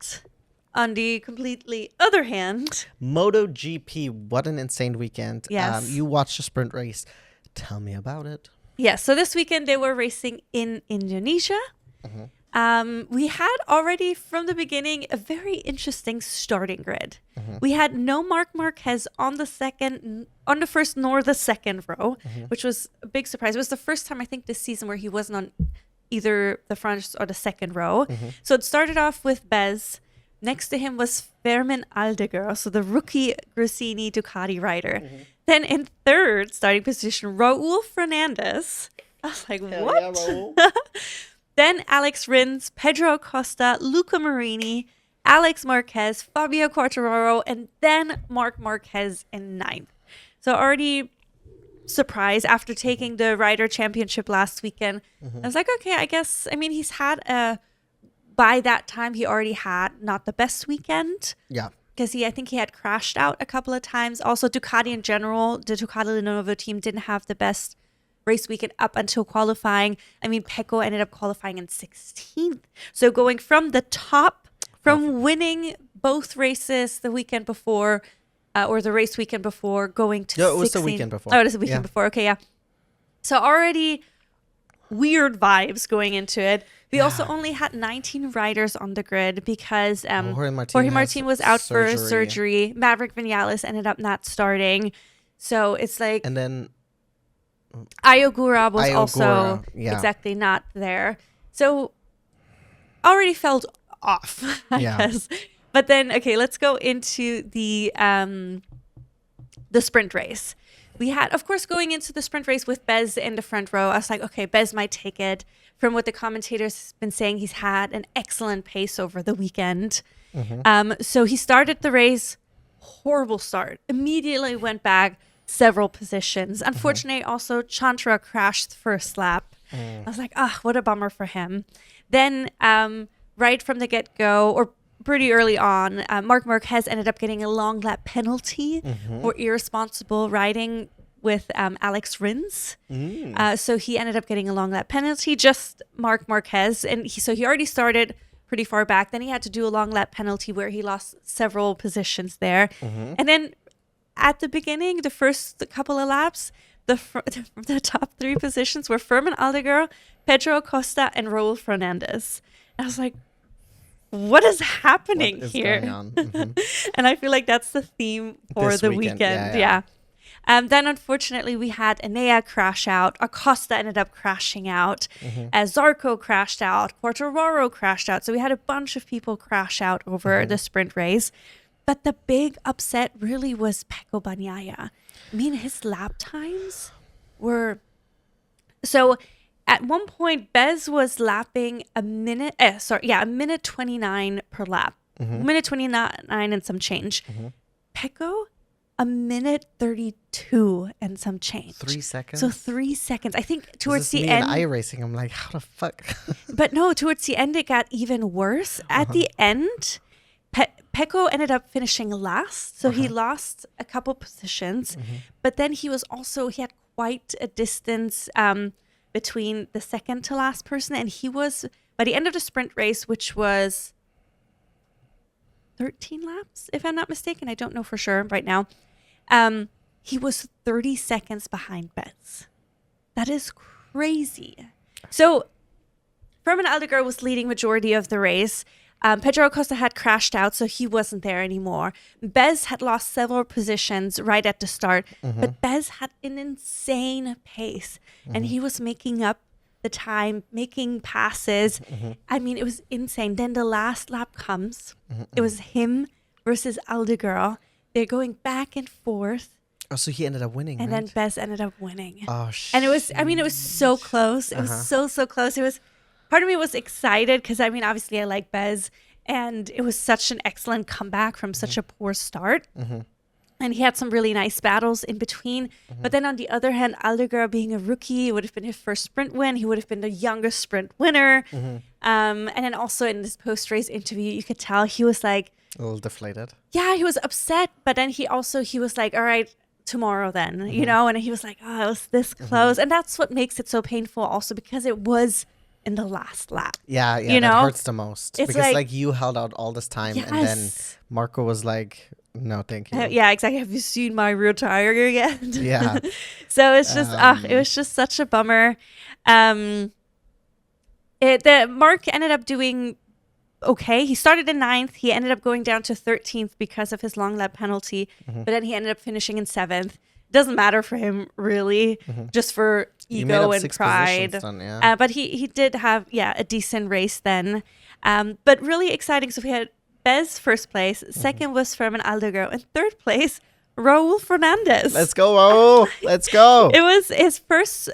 But on the completely other hand, MotoGP, what an insane weekend. Yes. You watched the sprint race. Tell me about it. yeah, so this weekend they were racing in Indonesia. We had already from the beginning a very interesting starting grid. We had no Marc Marquez on the first nor the second row, which was a big surprise. It was the first time I think this season where he wasn't on either the front or the second row. So it started off with Bez. Next to him was Fermin Aldeguer, so the rookie Gresini Ducati rider. Then in third starting position, Raul Fernandez. I was like, what? Yeah, Then Alex Rins, Pedro Acosta, Luca Marini, Alex Marquez, Fabio Quartararo, and then Marc Marquez in ninth. So already surprised after taking the Rider Championship last weekend. I was like, okay, I guess, I mean, he's had by that time, he already had not the best weekend. Yeah. Because I think he had crashed out a couple of times. Also, Ducati in general, the Ducati Lenovo team didn't have the best race weekend up until qualifying. I mean, Pecco ended up qualifying in 16th. So going from the top, from winning both races the weekend before, or the race weekend before, going to 16th. Yeah, it was the weekend before. Oh, it was the weekend before. Okay, yeah. So already weird vibes going into it. We also only had 19 riders on the grid because Jorge Martin was out for surgery. Maverick Vinales ended up not starting. So it's like... And then... Ayogura was also exactly not there. So already felt off, I guess. But then, okay, let's go into the sprint race. We had, of course, going into the sprint race with Bez in the front row, I was like, okay, Bez might take it. From what the commentators have been saying, he's had an excellent pace over the weekend. So he started the race, horrible start. Immediately went back several positions. Unfortunately, also Chantra crashed the first lap. I was like, what a bummer for him. Then right from the get-go, or pretty early on, Marc Marquez ended up getting a long lap penalty for irresponsible riding with Alex Rins. So he ended up getting a long lap penalty, just Marc Marquez. And he already started pretty far back. Then he had to do a long lap penalty where he lost several positions there. And then at the beginning, the first couple of laps, the top three positions were Fermin Aldeguer, Pedro Acosta, and Raul Fernandez. And I was like, what is happening here? Going on? And I feel like that's the theme for This the weekend, weekend. yeah. Then unfortunately we had Enea crash out. Acosta ended up crashing out. Zarco crashed out. Quartararo crashed out. So we had a bunch of people crash out over the sprint race. But the big upset really was Pecco Bagnaia. I mean, his lap times were... So at one point, Bez was lapping a minute 29 per lap. Minute 29 and some change. Pecco, a minute 32 and some change. 3 seconds? So 3 seconds. I think towards the end. end... iRacing, I'm like, how the fuck? But no, towards the end, it got even worse. At the end... Pecco ended up finishing last, so he lost a couple positions, but then he had quite a distance between the second to last person, and he was, by the end of the sprint race, which was 13 laps, if I'm not mistaken, I don't know for sure right now, he was 30 seconds behind Bez. That is crazy. So Fermin Aldeguer was leading majority of the race. Pedro Acosta had crashed out, so he wasn't there anymore. Bez had lost several positions right at the start, but Bez had an insane pace, and he was making up the time, making passes. I mean, it was insane. Then the last lap comes. It was him versus Aldeguer. They're going back and forth. Oh, so he ended up winning, and right? then Bez ended up winning. Oh, shit. And it was so close. It was so close. It was... Part of me was excited because, I mean, obviously I like Bez, and it was such an excellent comeback from such a poor start. And he had some really nice battles in between. But then on the other hand, Aldeguer being a rookie, it would have been his first sprint win. He would have been the youngest sprint winner. And then also in this post-race interview, you could tell he was like... A little deflated. Yeah, he was upset. But then he was like, all right, tomorrow then, you know? And he was like, oh, it was this close. And that's what makes it so painful also, because it was in the last lap. Yeah, You that know? hurts the most. It's Because like- you held out all this time and then Yes. Marco was like, no, thank you. Yeah, exactly. Have you seen my rear tire yet? Yeah. So it's just, it was just such a bummer. Mark ended up doing okay. He started in 9th. He ended up going down to 13th because of his long lap penalty, but then he ended up finishing in 7th. Doesn't matter for him really, just for You made ego up and 6 pride. positions then, yeah. But he did have a decent race then. But really exciting. So we had Bez first place, second was Fermin Aldeguer, and third place Raul Fernandez. Let's go, Raul. Let's go. It was his first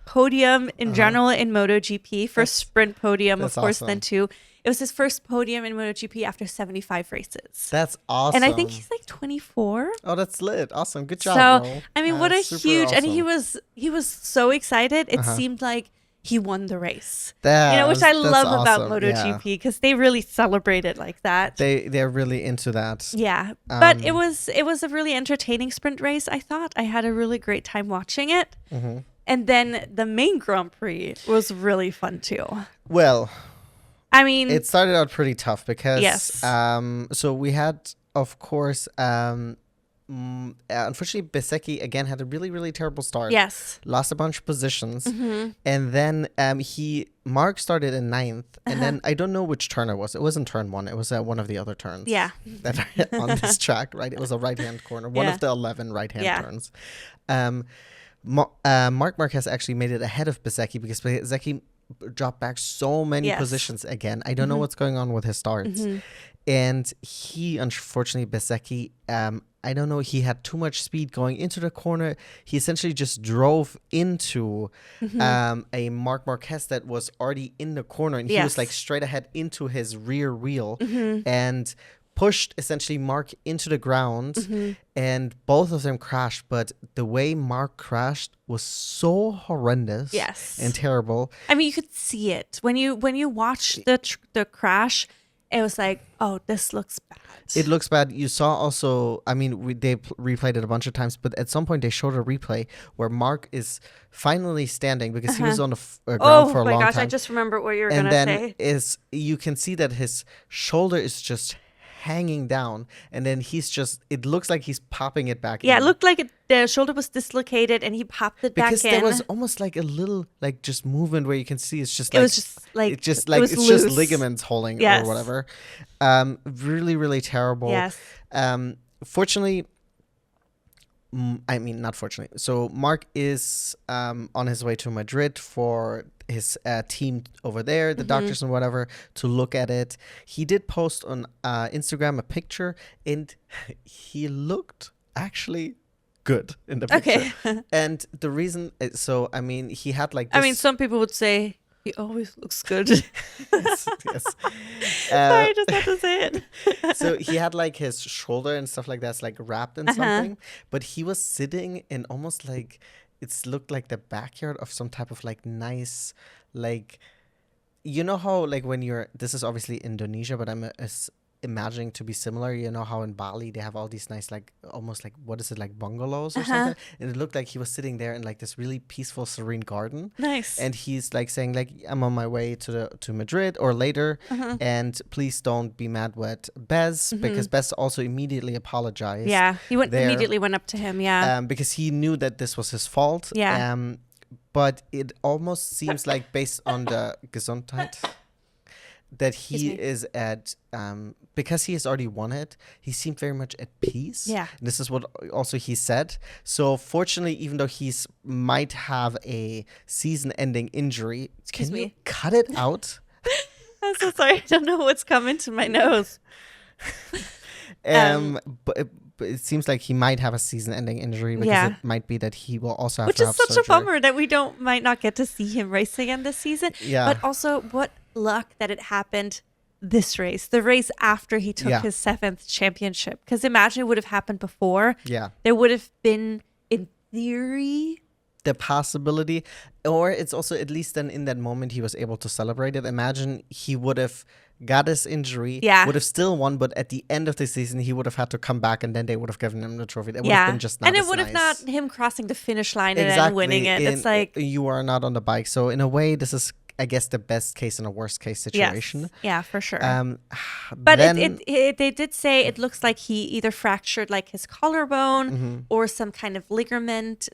podium in general in MotoGP, first sprint podium, of course, awesome. then 2. It was his first podium in MotoGP after 75 races. That's awesome. And I think he's like 24. Oh, that's lit. Awesome. Good job, So, Raul. I mean, what a Super huge, and awesome. he was so excited. It seemed like he won the race. That Which I was- love that's about awesome, MotoGP yeah. because they really celebrate it like that. They're really into that. Yeah, but it was a really entertaining sprint race. I thought I had a really great time watching it, and then the main Grand Prix was really fun too. Well, I mean, it started out pretty tough because Yes. so we had, of course, unfortunately Bezzecchi again had a really, really terrible start. yes, Lost a bunch of positions, and then Mark started in 9th, and then I don't know which turn it was. It wasn't turn 1. It was one of the other turns. yeah, That are on this track, right? It was a right-hand corner, one Yeah. of the 11 right-hand Yeah. turns. Marc Marquez actually made it ahead of Bezzecchi because Bezzecchi dropped back so many Yes. positions again. I don't know what's going on with his starts. And he, unfortunately, Bezzecchi, I don't know, he had too much speed going into the corner. He essentially just drove into a Marc Marquez that was already in the corner, and he was Yes. like straight ahead into his rear wheel and pushed essentially Mark into the ground, and both of them crashed. But the way Mark crashed was so horrendous Yes. and terrible. I mean, you could see it when you watch the crash. It was like, oh, this looks bad. It looks bad. You saw also, I mean, they replayed it a bunch of times, but at some point they showed a replay where Mark is finally standing because he was on the ground for a Oh my long gosh, time. I just remember what you were And gonna then say. you can see that his shoulder is just hanging down, and then it looks like he's popping it back Yeah, in. it looked like the shoulder was dislocated, and he popped it Because back in. there was almost like a little like just movement where you can see it's just It like was just like it's just it like was it's just loose. ligaments holding Yes. or whatever. Really, really terrible. Yes. Fortunately, I mean, not fortunately. So Mark is on his way to Madrid for his team over there, the doctors and whatever, to look at it. He did post on Instagram a picture, and he looked actually good in the picture. Okay. And the reason, so I mean, he had like this, I mean, some people would say he always looks good. yes, yes. Sorry, I just had to say it. So he had like his shoulder and stuff like that's like wrapped in something, but he was sitting in almost like it's looked like the backyard of some type of like nice, like, you know how like when this is obviously Indonesia, but I'm imagining to be similar. You know how in Bali they have all these nice like almost like, what is it, like bungalows or something, and it looked like he was sitting there in like this really peaceful, serene garden. Nice. And he's like saying like, I'm on my way to Madrid or later, and please don't be mad with Bez, because Bez also immediately apologized. Yeah, he there. immediately went up to him. Yeah. Because he knew that this was his fault. Yeah. But it almost seems like based on the Gesundheit that he is at, because he has already won it, he seemed very much at peace. Yeah. And this is what also he said. So fortunately, even though he's might have a season-ending injury, can you cut it out? I'm so sorry. I don't know what's coming to my nose. But it seems like he might have a season-ending injury because it might be that he will also have Which to is have such surgery. a bummer that we might not get to see him race again this season. Yeah. But also, what luck that it happened this race, the race after he took his 7th championship. Because imagine it would have happened before. Yeah. There would have been, in theory, the possibility, or it's also at least then in that moment he was able to celebrate it. Imagine he would have got his injury, would have still won, but at the end of the season he would have had to come back, and then they would have given him the trophy. It would have been just not and it as would have nice. not him crossing the finish line and then winning it. It's like, you are not on the bike, so in a way this is I guess, the best case and a worst case situation. Yes. Yeah, for sure. But then, they did say it looks like he either fractured like his collarbone or some kind of ligament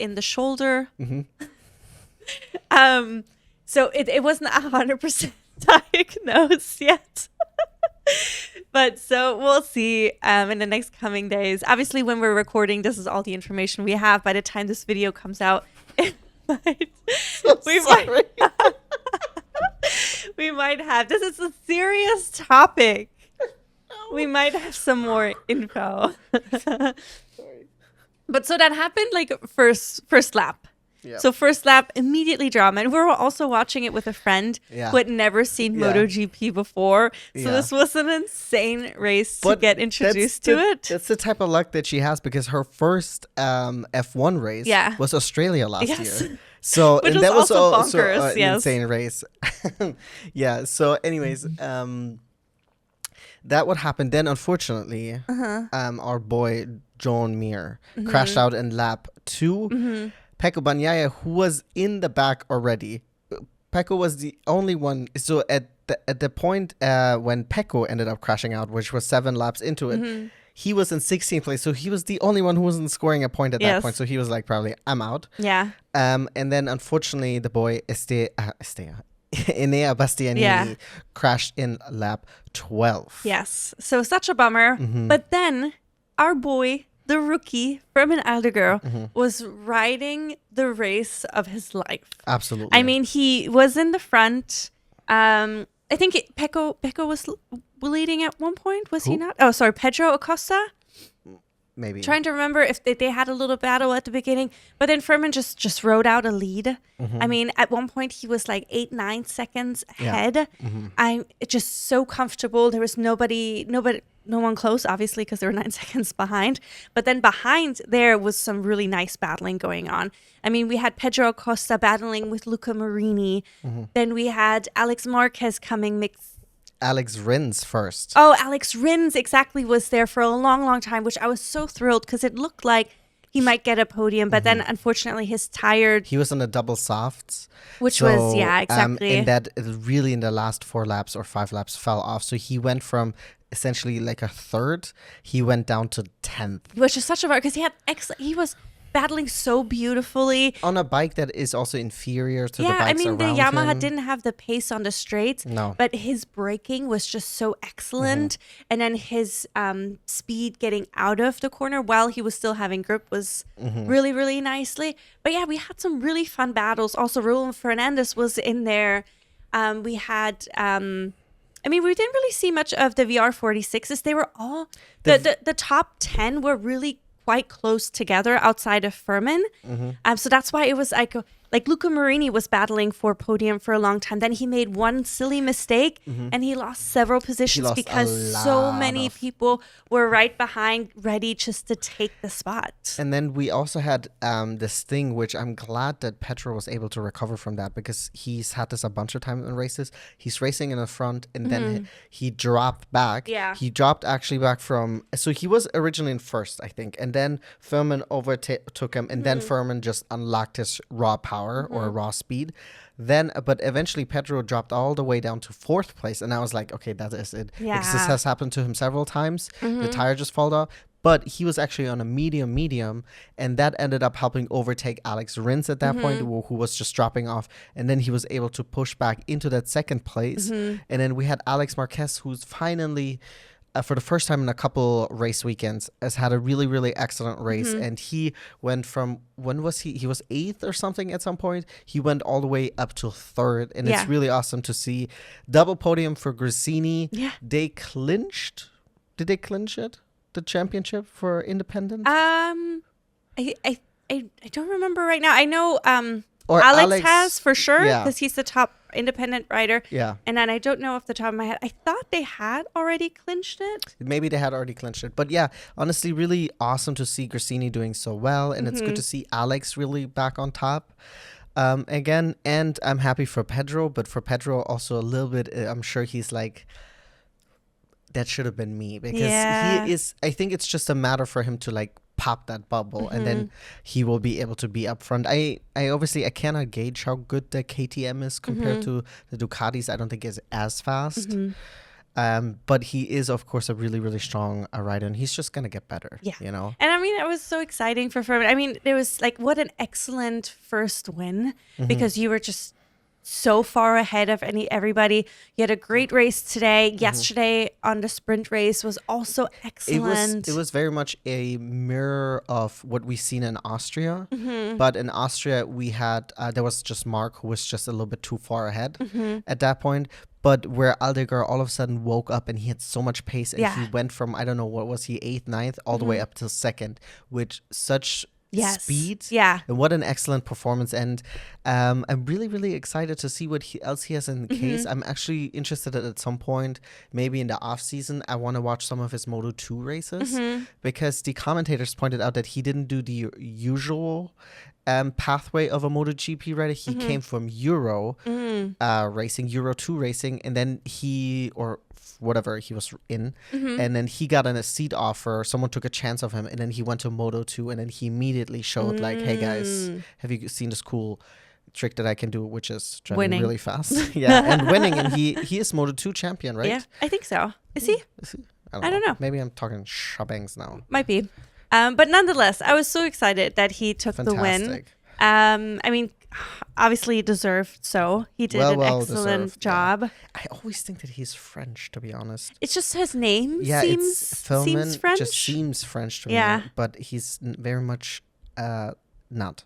in the shoulder. So it wasn't 100% diagnosed yet. But so we'll see in the next coming days. Obviously, when we're recording, this is all the information we have. By the time this video comes out, we might have. This is a serious topic. We might have some more info. But so that happened like first lap. Yep. So first lap, immediately drama. And we were also watching it with a friend who had never seen MotoGP before. So this was an insane race to get introduced to it. That's the type of luck that she has, because her first F1 race was Australia last year. So Which and that was also bonkers, an insane race. So anyways, that would happen. Then unfortunately, our boy John Mir crashed out in lap 2. Pecco Bagnaia, who was in the back already. Pecco was the only one. So at the point when Pecco ended up crashing out, which was 7 laps into it, he was in 16th place. So he was the only one who wasn't scoring a point at that point. So he was like, probably, I'm out. Yeah. And then unfortunately, the boy Enea Bastianini crashed in lap 12. Yes. So such a bummer. But then our boy, the rookie, Fermin Aldeguer, was riding the race of his life. Absolutely. I mean, he was in the front. I think Pecco was leading at one point. Was he not? Oh, sorry. Pedro Acosta? Maybe. Trying to remember if they had a little battle at the beginning. But then Fermin just rode out a lead. I mean, at one point, he was like 8-9 seconds ahead. I'm just so comfortable. There was no one close, obviously, because they were 9 seconds behind. But then behind there was some really nice battling going on. I mean, we had Pedro Acosta battling with Luca Marini. Then we had Alex Marquez coming mixed. Alex Rins first. Oh, Alex Rins exactly was there for a long, long time, which I was so thrilled because it looked like he might get a podium. But then, unfortunately, his tired... He was on the double softs. Which was, exactly. And that really in the last 4 laps or 5 laps fell off. So he went from essentially like a third, he went down to 10th. Which is such a... Because he had he was battling so beautifully. On a bike that is also inferior to the bikes around him. Yeah, I mean, the Yamaha didn't have the pace on the straights. No. But his braking was just so excellent. And then his speed getting out of the corner while he was still having grip was really, really nicely. But yeah, we had some really fun battles. Also, Roland Fernandez was in there. We had... I mean, we didn't really see much of the VR46s. They were all... The top 10 were really quite close together outside of Fermin. So that's why it was like Luca Marini was battling for podium for a long time. Then he made one silly mistake and he lost several positions because so many people were right behind, ready just to take the spot. And then we also had this thing, which I'm glad that Pedro was able to recover from that, because he's had this a bunch of times in races. He's racing in the front and then he dropped back. Yeah. He dropped actually back from... So he was originally in first, I think. And then Fermin overtook him, and then Fermin just unlocked his raw power or raw speed. Then, but eventually Pedro dropped all the way down to 4th place, and I was like, okay, that is it. Yeah. Because this has happened to him several times. The tire just fall off. But he was actually on a medium, and that ended up helping overtake Alex Rins at that point, who was just dropping off. And then he was able to push back into that 2nd place. And then we had Alex Marquez, who's finally... for the first time in a couple race weekends, has had a really, really excellent race. And he went from, when was he? He was 8th or something at some point. He went all the way up to 3rd. And it's really awesome to see. Double podium for Gresini. Yeah. They clinched. Did they clinch it? The championship for independent? I don't remember right now. I know or Alex has for sure, because he's the top independent rider. Yeah. And then I don't know off the top of my head. I thought they had already clinched it. Maybe they had already clinched it. But yeah, honestly, really awesome to see Gresini doing so well. And it's good to see Alex really back on top again. And I'm happy for Pedro. But for Pedro also a little bit, I'm sure he's like... That should have been me, because he is... I think it's just a matter for him to like pop that bubble, and then he will be able to be up front. I obviously I cannot gauge how good the KTM is compared to the Ducatis. I don't think it's as fast. But he is, of course, a really, really strong rider, and he's just going to get better, you know? And I mean, it was so exciting for Furman. I mean, it was like, what an excellent first win, because you were just so far ahead of everybody. You had a great race today. Yesterday on the sprint race was also excellent. It was very much a mirror of what we've seen in Austria. But in Austria, we had, there was just Marc, who was just a little bit too far ahead at that point. But where Aldegar all of a sudden woke up and he had so much pace, and he went from, I don't know, what was he, 8th, 9th, all the way up to 2nd, with such speed. Yeah. And what an excellent performance. And I'm really, really excited to see what else he has in the case. I'm actually interested at some point, maybe in the off season, I want to watch some of his Moto2 races, because the commentators pointed out that he didn't do the usual pathway of a MotoGP rider. He came from Euro racing, Euro 2 racing, and then whatever he was in, and then he got a seat offer. Someone took a chance of him, and then he went to Moto2, and then he immediately showed like, hey guys, have you seen this cool trick that I can do, which is driving really fast? And winning. And he is Moto2 champion, right? Yeah, I think so. Is he? I don't know. Maybe I'm talking shabangs now. Might be. But nonetheless, I was so excited that he took the win. I mean, obviously deserved. So he did an excellent job. Yeah. I always think that he's French, to be honest. It's just his name seems French. Just seems French to me. But he's very much not.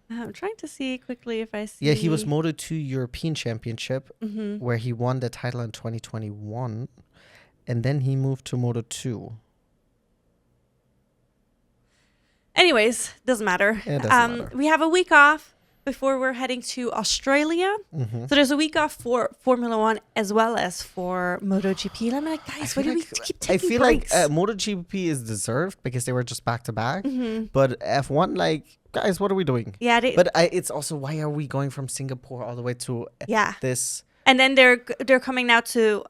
I'm trying to see quickly if I see. Yeah, he was Moto2 European Championship, where he won the title in 2021, and then he moved to Moto2. Anyways, doesn't matter. It doesn't matter. We have a week off before we're heading to Australia. So there's a week off for Formula One as well as for MotoGP. And I'm like, guys, why do we keep taking breaks? Like MotoGP is deserved because they were just back to back. But F1, like, guys, what are we doing? Yeah. It's also, why are we going from Singapore all the way to this? And then they're coming now to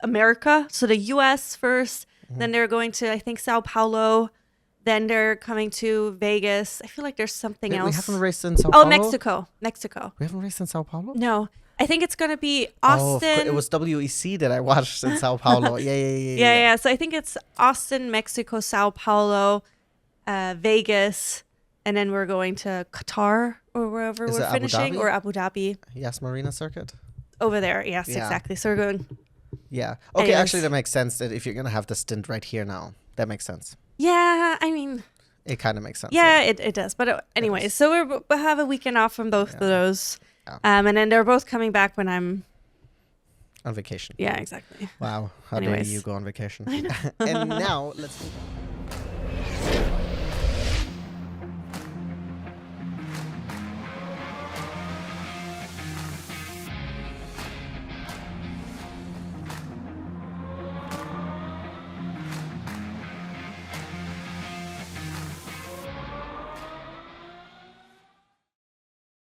America. So the US first. Then they're going to, I think, Sao Paulo. Then they're coming to Vegas. I feel like there's something else. We haven't raced in Sao Paulo? Oh, Mexico. We haven't raced in Sao Paulo? No. I think it's going to be Austin. It was WEC that I watched in Sao Paulo. Yeah. So I think it's Austin, Mexico, Sao Paulo, Vegas, and then we're going to Qatar or wherever we're finishing, or Abu Dhabi. Yes, Marina Circuit. Over there. Yes, exactly. So we're going. Yeah. Okay, actually, that makes sense that if you're going to have the stint right here now. That makes sense. Yeah, I mean, it kind of makes sense. Yeah, it does. But anyways, so we'll have a weekend off from both of those. Yeah. And then they're both coming back when I'm on vacation. Yeah, exactly. Wow. How dare you go on vacation? And now let's move on.